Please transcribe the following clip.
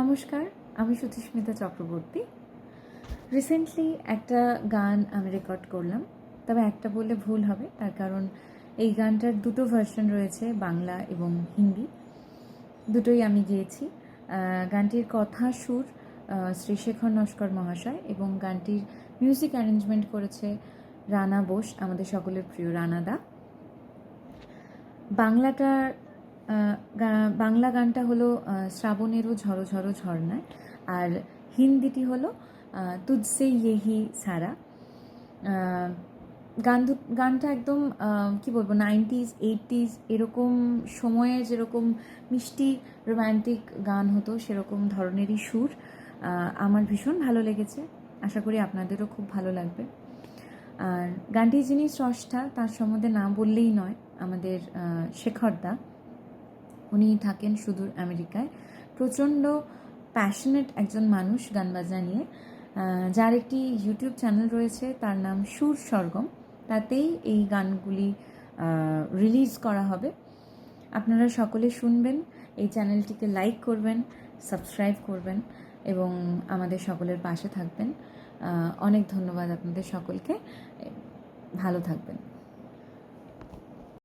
নমস্কার, আমি সুচিস্মিতা চক্রবর্তী। রিসেন্টলি একটা গান আমি রেকর্ড করলাম, তবে একটা বললে ভুল হবে, তার কারণ এই গানটার দুটো ভার্সন রয়েছে, বাংলা এবং হিন্দি। দুটোই আমি গেয়েছি। গানটির কথা সুর শ্রী শেখর নস্কর মহাশয়, এবং গানটির মিউজিক অ্যারেঞ্জমেন্ট করেছে রানা বোস, আমাদের সকলের প্রিয় রানাদা। বাংলা গানটা হলো শ্রাবণেরও ঝরো ঝরো ঝর্ণায়, আর হিন্দিটি হলো তুঝসে ইয়েহি সারা। গানটা একদম কি বলবো, 90s 80s এরকম সময়ে যেরকম মিষ্টি রোম্যান্টিক গান হতো সেরকম ধরনেরই সুর। আমার ভীষণ ভালো লেগেছে, আশা করি আপনাদেরও খুব ভালো লাগবে। আর গানটির যিনি স্রষ্টা তার সম্বন্ধে না বললেই নয়, আমাদের শেখরদা। উনি থাকেন সুদূর আমেরিকায়, প্রচণ্ড প্যাশনেট একজন মানুষ গান বাজনা নিয়ে, যার একটি ইউটিউব চ্যানেল রয়েছে, তার নাম সুর সরগম। তাতেই এই গানগুলি রিলিজ করা হবে। আপনারা সকলে শুনবেন, এই চ্যানেলটিকে লাইক করবেন, সাবস্ক্রাইব করবেন এবং আমাদের সকলের পাশে থাকবেন। অনেক ধন্যবাদ আপনাদের সকলকে, ভালো থাকবেন।